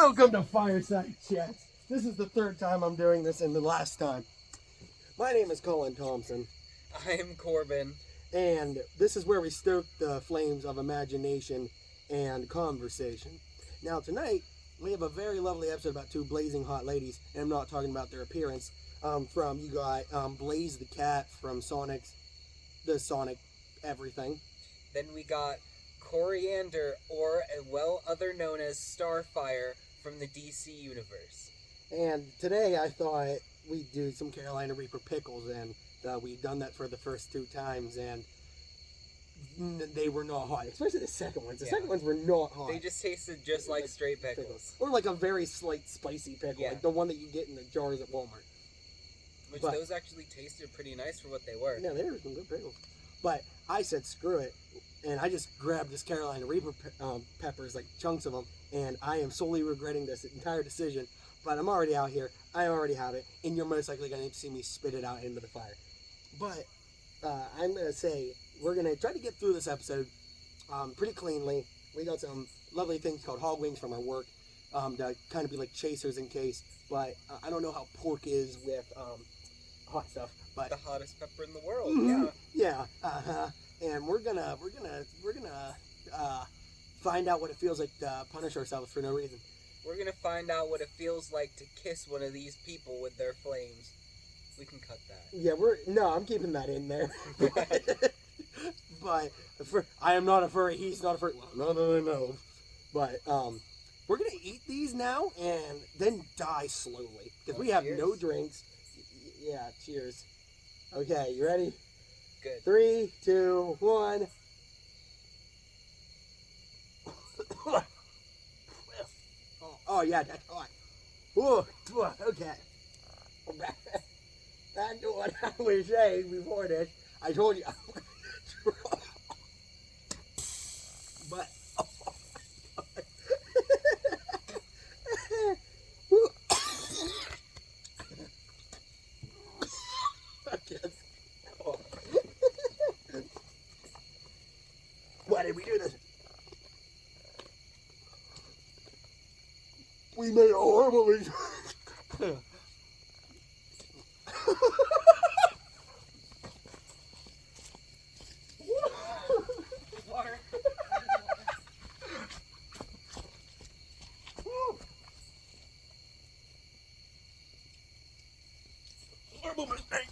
Welcome to Fireside Chats. This is the third time I'm doing this and the last time. My name is Colin Thompson. I'm Corbin. And this is where we stoke the flames of imagination and conversation. Now tonight, we have a very lovely episode about two blazing hot ladies, and I'm not talking about their appearance. You got Blaze the Cat from Sonic everything. Then we got Coriander, or other known as Starfire, from the DC universe. And today I thought we'd do some Carolina Reaper pickles, and we've done that for the first two times, and they were not hot, especially the second ones. The second ones were not hot. They just tasted just like straight pickles. Or like a very slight spicy pickle, like the one that you get in the jars at Walmart. Those actually tasted pretty nice for what they were. Yeah, they were some good pickles. But I said screw it, and I just grabbed this Carolina Reaper peppers, like chunks of them, and I am solely regretting this entire decision. But I'm already out here. I already have it, and you're most likely going to see me spit it out into the fire. But I'm going to say we're going to try to get through this episode pretty cleanly. We got some lovely things called hog wings from our work to kind of be like chasers in case. But I don't know how pork is with hot stuff. But the hottest pepper in the world. Yeah. And we're gonna find out what it feels like to punish ourselves for no reason. We're gonna find out what it feels like to kiss one of these people with their flames. We can cut that. Yeah, I'm keeping that in there. But I am not a furry. He's not a furry. Well, no. But we're gonna eat these now and then die slowly because we have no drinks. Yeah, cheers. Okay, you ready? Good. 3, 2, 1. Oh yeah, that's hot. Whoa, okay. Back to what I was saying before this. I told you. But why did we do this? We made a horrible mistake. Water. Horrible mistake.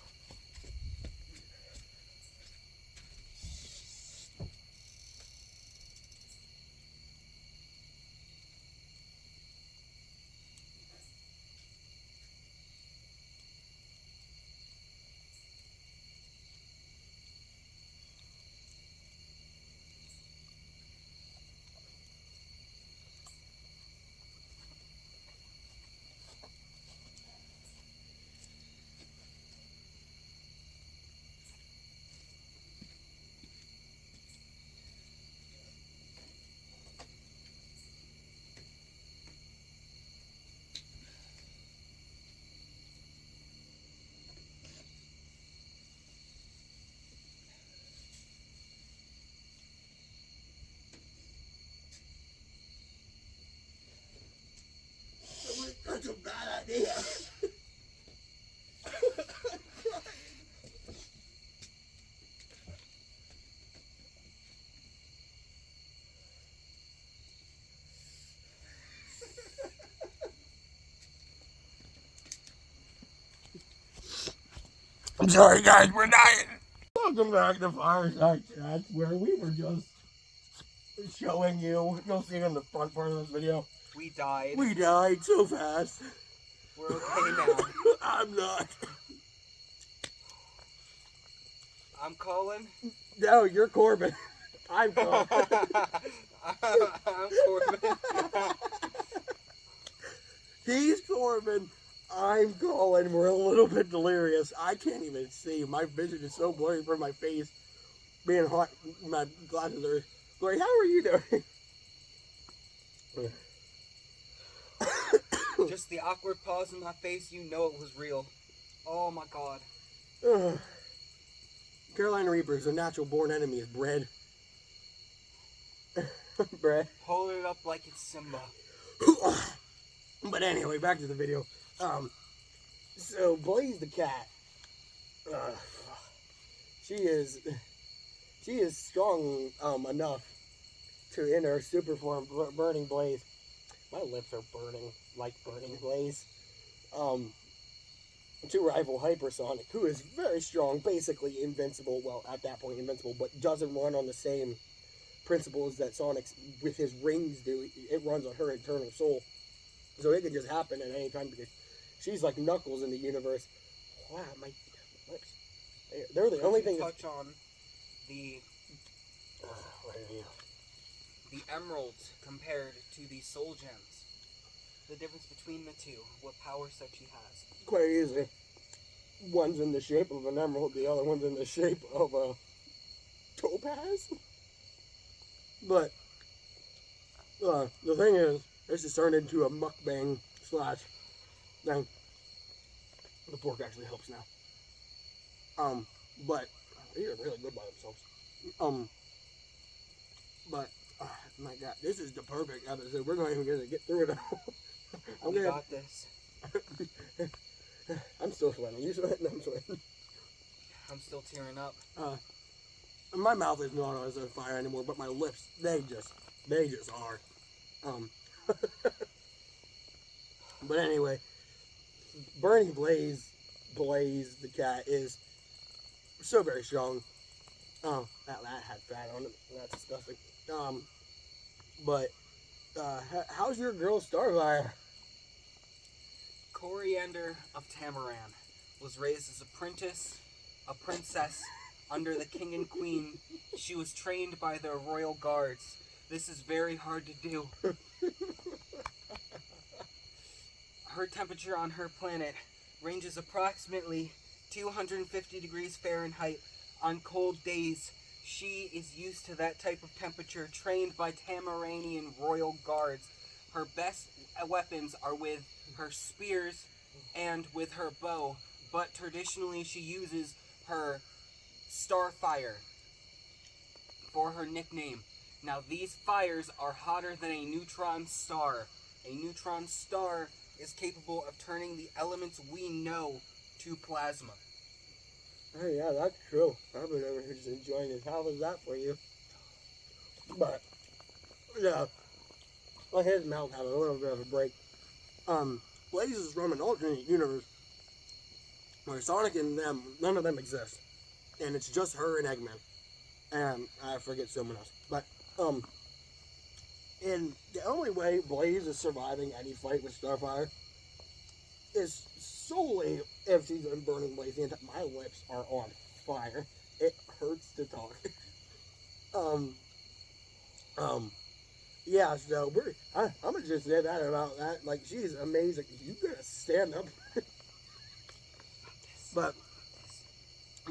That's a bad idea. I'm sorry, guys, we're dying. Welcome back to Fireside Chats, where we were just showing you. You'll see it in the front part of this video. We died. We died so fast. We're okay now. I'm not. I'm Colin. No, you're Corbin. I'm Colin. I'm Corbin. He's Corbin. I'm Colin. We're a little bit delirious. I can't even see. My vision is so blurry from my face being hot. My glasses are blurry. How are you doing? Just the awkward pause in my face, you know it was real. Oh my god. Carolina Reapers, their natural born enemy is bread. Bread. Hold it up like it's Simba. But anyway, back to the video. So Blaze the cat, uh, she is strong enough to in her super form burning Blaze. My lips are burning like burning Blaze. To rival Hypersonic, who is very strong, basically invincible. Well, at that point invincible, but doesn't run on the same principles that Sonic's with his rings do. It runs on her internal soul, so it can just happen at any time because she's like Knuckles in the universe. Wow, my lips. They're the only thing. Touch on the the emeralds compared to the soul gems. The difference between the two, what power set she has. Quite easy. One's in the shape of an emerald, the other one's in the shape of a topaz. But the thing is, this has turned into a mukbang slash thing. The pork actually helps now. But these are really good by themselves. But my God, this is the perfect episode. We're not even gonna get through it all. We got this. I'm still sweating. You sweating? I'm sweating. I'm still tearing up. My mouth is not on fire anymore, but my lips, they just are. But anyway, Burning Blaze the cat is so very strong. Oh, that had fat on it. That's disgusting. But how's your girl Starfire? Coriander of Tamaran was raised as a princess under the king and queen. She was trained by their royal guards. This is very hard to do. Her temperature on her planet ranges approximately 250 degrees Fahrenheit on cold days. She is used to that type of temperature, trained by Tamaranian royal guards. Her best weapons are with her spears and with her bow, but traditionally she uses her Starfire for her nickname. Now these fires are hotter than a neutron star. A neutron star is capable of turning the elements we know to plasma. Oh yeah, that's true. I've been over here just enjoying this. How was that for you? But yeah, well, his mouth had a little bit of a break. Blaze is from an alternate universe where Sonic and them, none of them exist, and it's just her and Eggman, and I forget someone else. But and the only way Blaze is surviving any fight with Starfire is solely if she's in Burning Blaze. And my lips are on fire. It hurts to talk. Yeah, so I'm gonna just say that about that. Like, she's amazing. You gotta stand up. But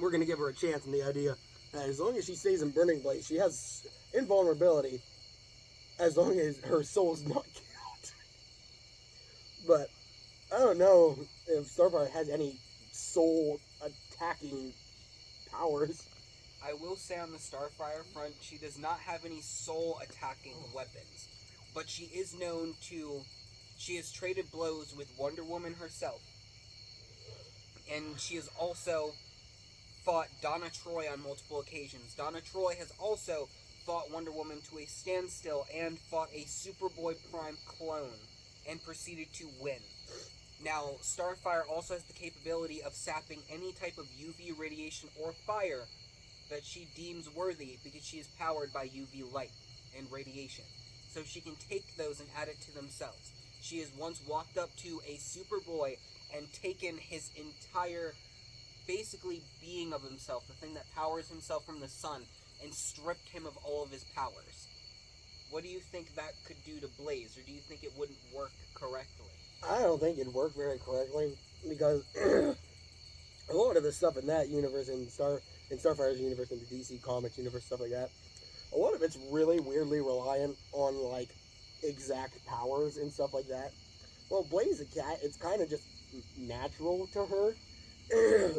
we're gonna give her a chance in the idea that as long as she stays in Burning Blaze, she has invulnerability as long as her soul's not killed. But I don't know if Starfire has any soul attacking powers. I will say on the Starfire front, she does not have any soul-attacking weapons. But she is known to... She has traded blows with Wonder Woman herself. And she has also fought Donna Troy on multiple occasions. Donna Troy has also fought Wonder Woman to a standstill and fought a Superboy Prime clone and proceeded to win. Now, Starfire also has the capability of sapping any type of UV radiation or fire that she deems worthy because she is powered by UV light and radiation. So she can take those and add it to themselves. She has once walked up to a Superboy and taken his entire, basically, being of himself, the thing that powers himself from the sun, and stripped him of all of his powers. What do you think that could do to Blaze, or do you think it wouldn't work correctly? I don't think it'd work very correctly because a lot of the stuff in that universe, in Starfire's universe, in the DC Comics universe, stuff like that, a lot of it's really weirdly reliant on like exact powers and stuff like that. Well, Blaze the cat, it's kind of just natural to her.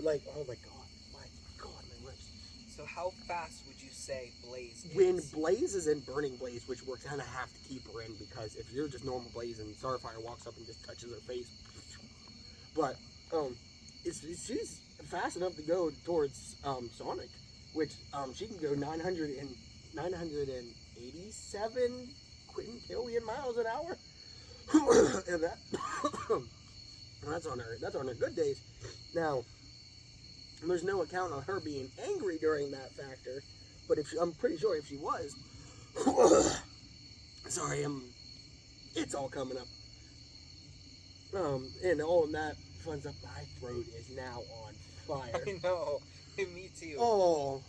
Like, oh my god, my lips. So how fast would you say Blaze is? When Blaze is in Burning Blaze, which we're gonna have to keep her in, because if you're just normal Blaze and Starfire walks up and just touches her face, but she's fast enough to go towards Sonic, which she can go 987 quintillion miles an hour, and that's on her good days. Now, there's no account on her being angry during that factor, but I'm pretty sure if she was, sorry, it's all coming up. And all of that fun stuff. My throat is now on fire. I know, me too. Oh,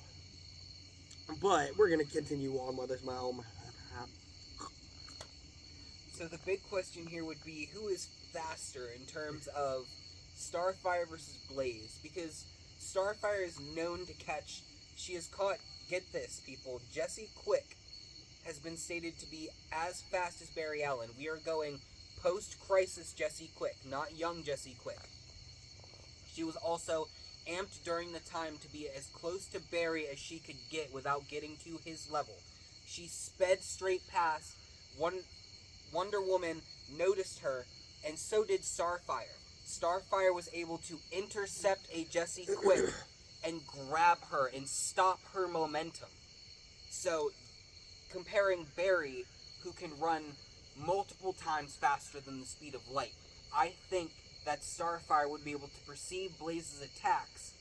but we're gonna continue on with this. So the big question here would be, who is faster in terms of Starfire versus Blaze? Because Starfire is known to catch. She has caught. Get this, people. Jessie Quick has been stated to be as fast as Barry Allen. We are going post-crisis Jessie Quick, not young Jessie Quick. She was also amped during the time to be as close to Barry as she could get without getting to his level. She sped straight past. Wonder Woman noticed her, and so did Starfire. Starfire was able to intercept a Jessie Quick and grab her and stop her momentum. So, comparing Barry, who can run multiple times faster than the speed of light, I think that Starfire would be able to perceive Blaze's attacks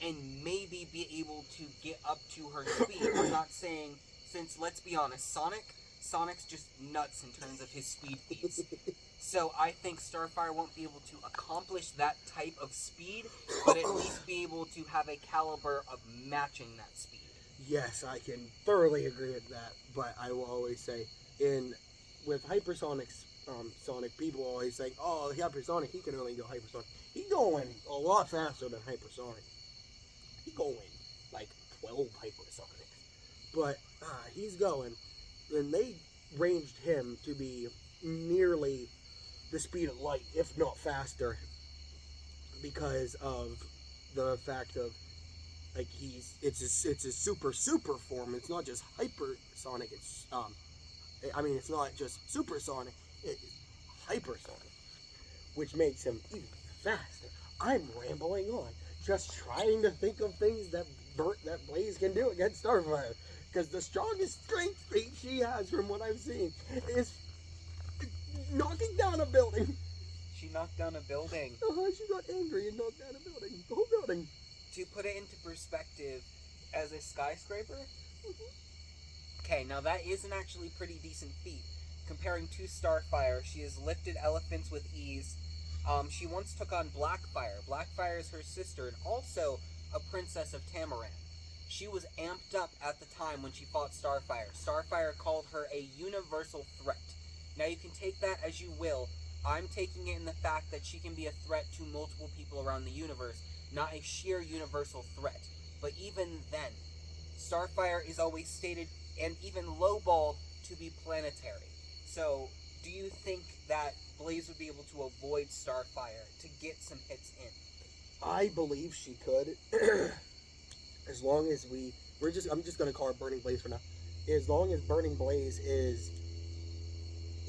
and maybe be able to get up to her speed. I'm not saying, since, let's be honest, Sonic's just nuts in terms of his speed feats. So I think Starfire won't be able to accomplish that type of speed, but at least be able to have a caliber of matching that speed. Yes, I can thoroughly agree with that, but I will always say, with hypersonics, Sonic, people always say, oh, hypersonic, he can only go hypersonic. He's going a lot faster than hypersonic. He's going like 12 hypersonics. But he's going, and they ranged him to be nearly the speed of light, if not faster, because of the fact of, like, it's a super form. It's not just hypersonic. It's it's not just supersonic. It's hypersonic, which makes him even faster. I'm rambling on, just trying to think of things that Blaze can do against Starfire, because the strongest strength feat she has, from what I've seen, is knocking down a building. She knocked down a building. She got angry and knocked down a building. The whole building. To put it into perspective, as a skyscraper, okay, now that is an actually pretty decent feat. Comparing to Starfire, she has lifted elephants with ease. She once took on Blackfire. Blackfire is her sister and also a princess of Tamaran. She was amped up at the time when she fought Starfire. Starfire called her a universal threat. Now you can take that as you will. I'm taking it in the fact that she can be a threat to multiple people around the universe, not a sheer universal threat. But even then, Starfire is always stated and even lowballed to be planetary. So, do you think that Blaze would be able to avoid Starfire to get some hits in? I believe she could, as long as I'm just going to call her Burning Blaze for now. As long as Burning Blaze is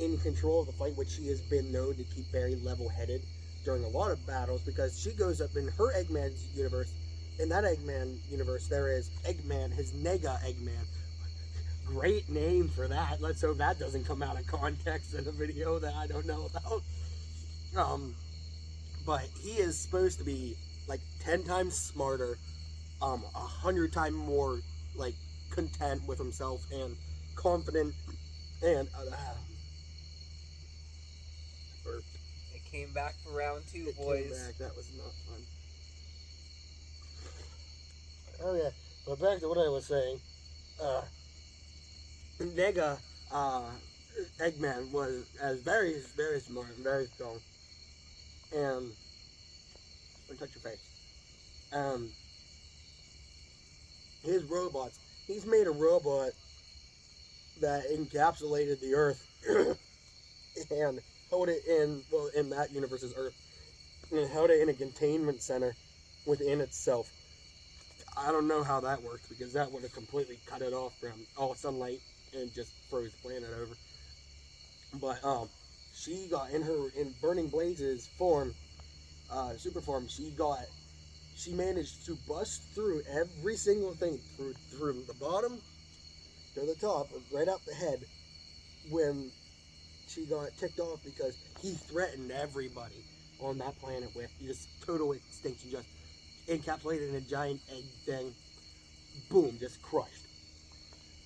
in control of the fight, which she has been known to keep very level-headed during a lot of battles, because she goes up in her Eggman's universe. In that Eggman universe, there is Eggman, his Nega Eggman. Great name for that. Let's hope that doesn't come out of context in a video that I don't know about. But he is supposed to be like 10 times smarter, 100 times more like content with himself and confident, and it came back for round 2, boys. Came back. That was not fun. Okay, but back to what I was saying. Nega Eggman was very smart and very strong. And don't touch your face. His robots. He's made a robot that encapsulated the Earth and held it in that universe's Earth, and held it in a containment center within itself. I don't know how that worked because that would have completely cut it off from all sunlight and just froze the planet over. But she got in Burning Blazes form, super form. She managed to bust through every single thing through the bottom to the top, right up the head. When she got ticked off because he threatened everybody on that planet with just total extinction, just encapsulated in a giant egg thing. Boom, just crushed.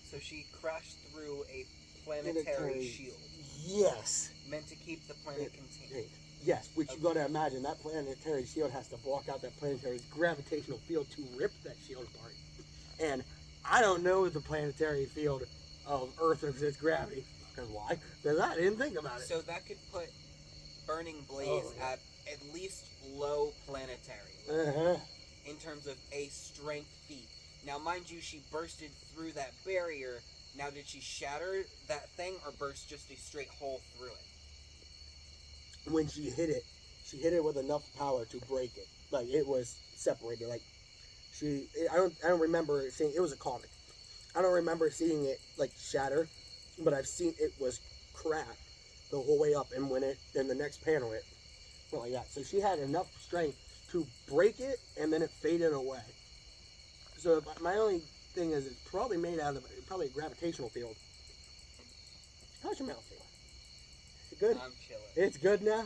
So she crashed through a planetary shield. Yes. Meant to keep the planet contained. Yes, which you gotta imagine, that planetary shield has to block out that planetary gravitational field to rip that shield apart. And I don't know the planetary field of Earth or its gravity. Because why? Because I didn't think about it. So that could put Burning Blaze at least low planetary level in terms of a strength feat. Now, mind you, she bursted through that barrier. Now, did she shatter that thing or burst just a straight hole through it? When she hit it with enough power to break it. Like, it was separated. Like, I don't remember seeing, it was a comic. I don't remember seeing it, like, shatter, but I've seen it was cracked the whole way up, and in the next panel, it went like that. So she had enough strength to break it, and then it faded away. So my only thing is, it's probably made out of a gravitational field. How's your mouth feeling? Is it good? I'm chilling. It's good now?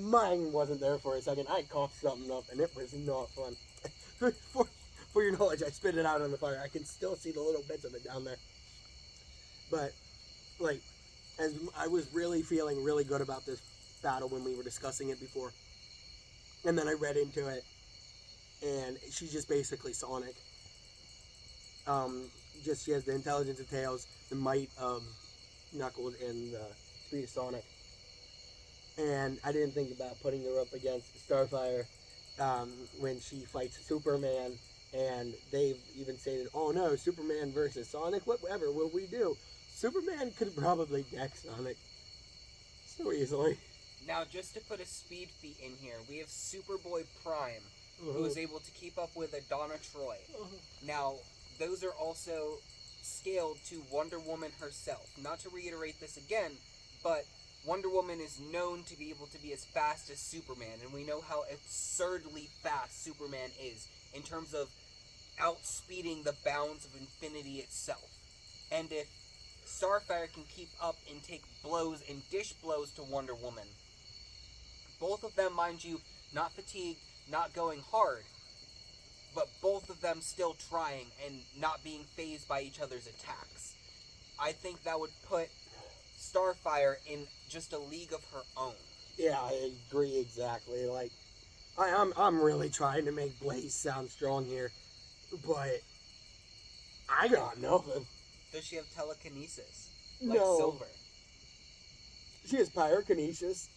Mine wasn't there for a second. I coughed something up, and it was not fun. For your knowledge, I spit it out on the fire. I can still see the little bits of it down there. But, like, as I was really feeling really good about this battle when we were discussing it before. And then I read into it, and she's just basically Sonic. She has the intelligence of Tails, the might of Knuckles, and the speed of Sonic. And I didn't think about putting her up against Starfire when she fights Superman. And they've even stated, oh no, Superman versus Sonic, whatever will we do? Superman could probably deck Sonic so easily. Now, just to put a speed feat in here, we have Superboy Prime, who is able to keep up with Adana Troy. Now, those are also scaled to Wonder Woman herself. Not to reiterate this again, but Wonder Woman is known to be able to be as fast as Superman, and we know how absurdly fast Superman is in terms of outspeeding the bounds of infinity itself. And if Starfire can keep up and take blows and dish blows to Wonder Woman, both of them, mind you, not fatigued, not going hard, but both of them still trying and not being fazed by each other's attacks. I think that would put Starfire in just a league of her own. Yeah, I agree exactly. Like, I'm really trying to make Blaze sound strong here, but I got nothing. Does she have telekinesis? No. Like Silver? She has pyrokinesis.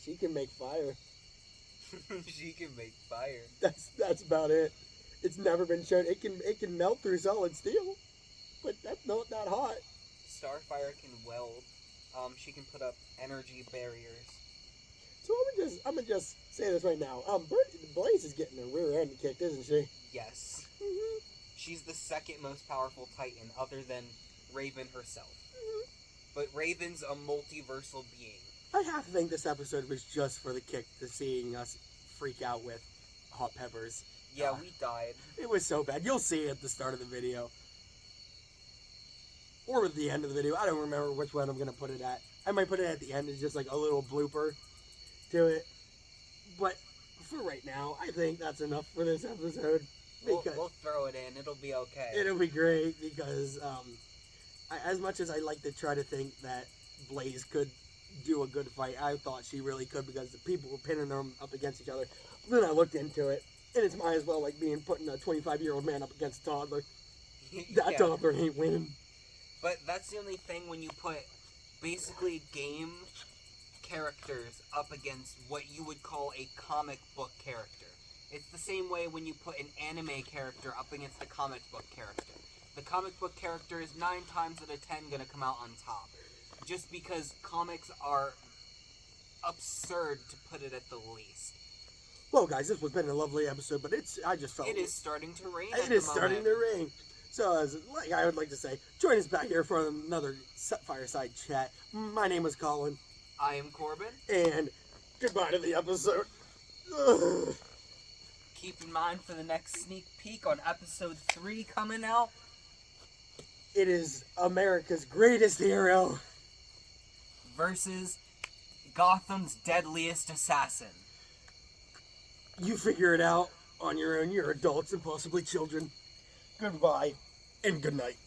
She can make fire. She can make fire. That's about it. It's never been shown. It can melt through solid steel, but that's not that hot. Starfire can weld. She can put up energy barriers. So I'm gonna just say this right now. Blaze is getting her rear end kicked, isn't she? Yes. Mm-hmm. She's the second most powerful Titan, other than Raven herself. Mm-hmm. But Raven's a multiversal being. I have to think this episode was just for the kick to seeing us freak out with hot peppers. Yeah, we died. It was so bad. You'll see it at the start of the video. Or at the end of the video. I don't remember which one I'm going to put it at. I might put it at the end as just like a little blooper to it. But for right now, I think that's enough for this episode. We'll throw it in. It'll be okay. It'll be great because as much as I like to try to think that Blaze could do a good fight, I thought she really could because the people were pinning them up against each other. Then I looked into it, and it's might as well like putting a 25-year-old man up against a toddler. That toddler ain't winning. But that's the only thing when you put basically game characters up against what you would call a comic book character. It's the same way when you put an anime character up against a comic book character. The comic book character is 9 times out of 10 going to come out on top. Just because comics are absurd, to put it at the least. Well, guys, this has been a lovely episode, but I just felt It is starting to rain. it is starting to rain. So, I would like to say, join us back here for another fireside chat. My name is Colin. I am Corbin. And goodbye to the episode. Ugh. Keep in mind for the next sneak peek on episode 3 coming out. It is America's greatest hero versus Gotham's deadliest assassin. You figure it out on your own. You're adults and possibly children. Goodbye and good night.